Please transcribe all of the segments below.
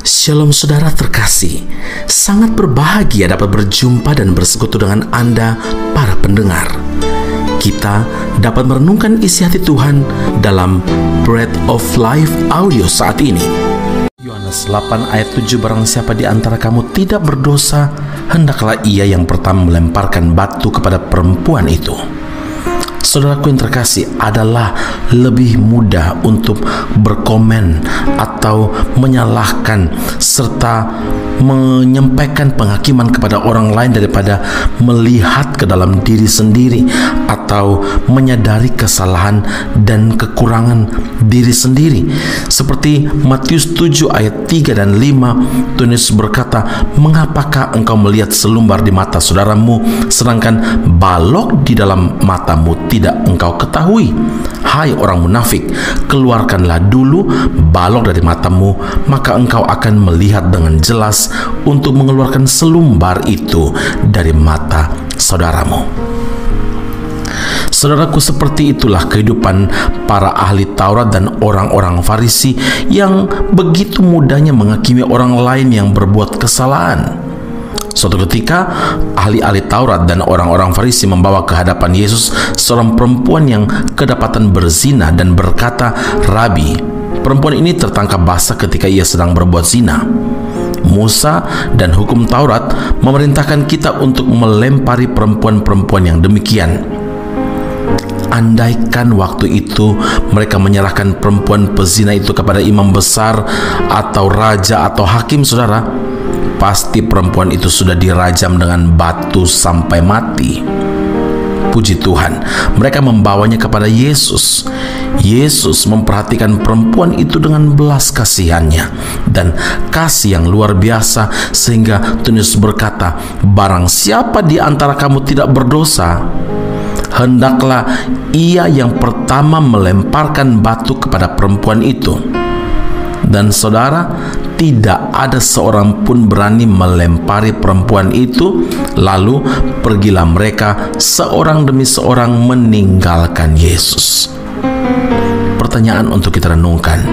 Shalom saudara terkasih, sangat berbahagia dapat berjumpa dan bersekutu dengan Anda para pendengar. Kita dapat merenungkan isi hati Tuhan dalam Bread of Life audio saat ini. Yohanes 8 ayat 7, barang siapa di antara kamu tidak berdosa, hendaklah ia yang pertama melemparkan batu kepada perempuan itu. Saudaraku yang terkasih, adalah lebih mudah untuk berkomen atau menyalahkan serta menyampaikan penghakiman kepada orang lain daripada melihat ke dalam diri sendiri atau menyadari kesalahan dan kekurangan diri sendiri. Seperti Matius 7 ayat 3 dan 5, Tuhan Yesus berkata, "Mengapakah engkau melihat selumbar di mata saudaramu, sedangkan balok di dalam matamu tidak engkau ketahui? Hai orang munafik, keluarkanlah dulu balok dari matamu, maka engkau akan melihat dengan jelas untuk mengeluarkan selumbar itu dari mata saudaramu." Saudaraku, seperti itulah kehidupan para ahli Taurat dan orang-orang Farisi yang begitu mudahnya menghakimi orang lain yang berbuat kesalahan. Suatu ketika, ahli-ahli Taurat dan orang-orang Farisi membawa ke hadapan Yesus seorang perempuan yang kedapatan berzina dan berkata, "Rabi, perempuan ini tertangkap basah ketika ia sedang berbuat zina. Musa dan hukum Taurat memerintahkan kita untuk melempari perempuan-perempuan yang demikian." Andaikan waktu itu mereka menyerahkan perempuan pezina itu kepada imam besar atau raja atau hakim, saudara, pasti perempuan itu sudah dirajam dengan batu sampai mati. Puji Tuhan, mereka membawanya kepada Yesus. Yesus memperhatikan perempuan itu dengan belas kasihannya dan kasih yang luar biasa, sehingga Tuhan Yesus berkata, "Barang siapa di antara kamu tidak berdosa, hendaklah ia yang pertama melemparkan batu kepada perempuan itu." Dan saudara, tidak ada seorang pun berani melempari perempuan itu. Lalu pergilah mereka seorang demi seorang meninggalkan Yesus. Pertanyaan untuk kita renungkan: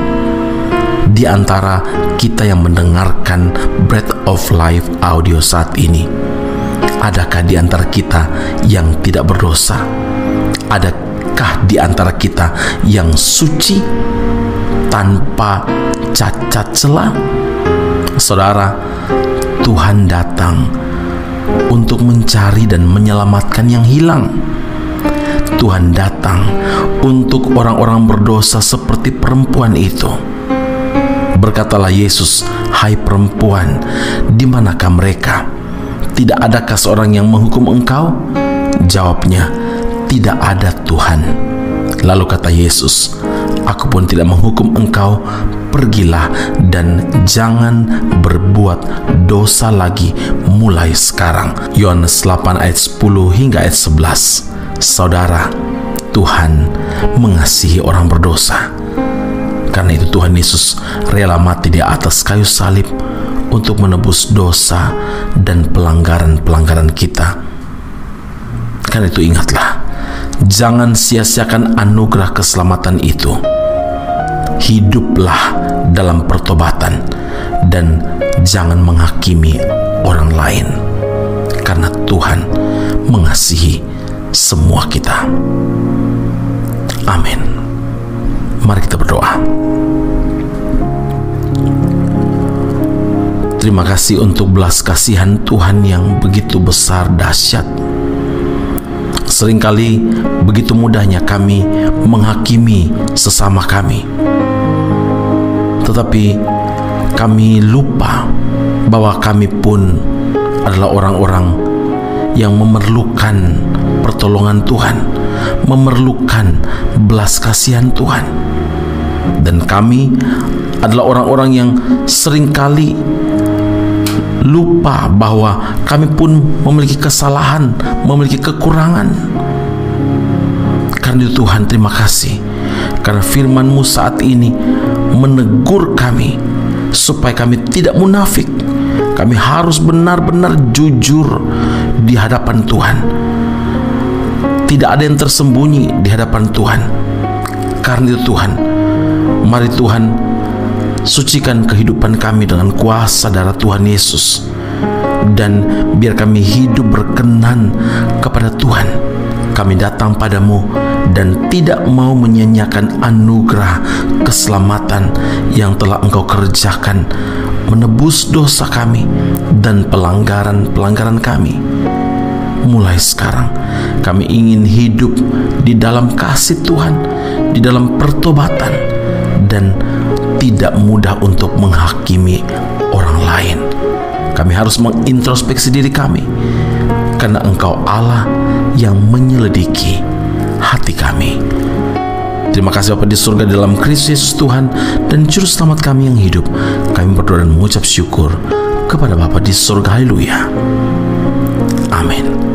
di antara kita yang mendengarkan Bread of Life audio saat ini, adakah di antara kita yang tidak berdosa? Adakah di antara kita yang suci tanpa cacat celah? Saudara, Tuhan datang untuk mencari dan menyelamatkan yang hilang. Tuhan datang untuk orang-orang berdosa seperti perempuan itu. Berkatalah Yesus, "Hai perempuan, di manakah mereka? Tidak adakah seorang yang menghukum engkau?" Jawabnya, "Tidak ada, Tuhan." Lalu kata Yesus, "Aku pun tidak menghukum engkau. Pergilah dan jangan berbuat dosa lagi mulai sekarang." Yohanes 8 ayat 10 hingga ayat 11. Saudara, Tuhan mengasihi orang berdosa. Karena itu Tuhan Yesus rela mati di atas kayu salib untuk menebus dosa dan pelanggaran-pelanggaran kita. Karena itu ingatlah, jangan sia-siakan anugerah keselamatan itu. Hiduplah dalam pertobatan dan jangan menghakimi orang lain, karena Tuhan mengasihi semua kita. Amin. Mari kita berdoa. Terima kasih untuk belas kasihan Tuhan yang begitu besar dahsyat. Seringkali begitu mudahnya kami menghakimi sesama kami, tetapi kami lupa bahwa kami pun adalah orang-orang yang memerlukan pertolongan Tuhan, memerlukan belas kasihan Tuhan. Dan kami adalah orang-orang yang seringkali lupa bahwa kami pun memiliki kesalahan, memiliki kekurangan. Karena itu Tuhan, terima kasih karena firman-Mu saat ini menegur kami supaya kami tidak munafik. Kami harus benar-benar jujur di hadapan Tuhan. Tidak ada yang tersembunyi di hadapan Tuhan. Karena itu Tuhan, mari Tuhan, Sucikan kehidupan kami dengan kuasa darah Tuhan Yesus, dan biar kami hidup berkenan kepada Tuhan. Kami datang padamu dan tidak mau menyia-nyiakan anugerah keselamatan yang telah Engkau kerjakan, menebus dosa kami dan pelanggaran-pelanggaran kami. Mulai sekarang kami ingin hidup di dalam kasih Tuhan, di dalam pertobatan, dan tidak mudah untuk menghakimi orang lain. Kami harus mengintrospeksi diri kami, karena Engkau Allah yang menyelidiki hati kami. Terima kasih Bapa di surga, dalam Kristus Yesus Tuhan dan Juru Selamat kami yang hidup. Kami berdoa dan mengucap syukur kepada Bapa di surga. Haleluya. Amin.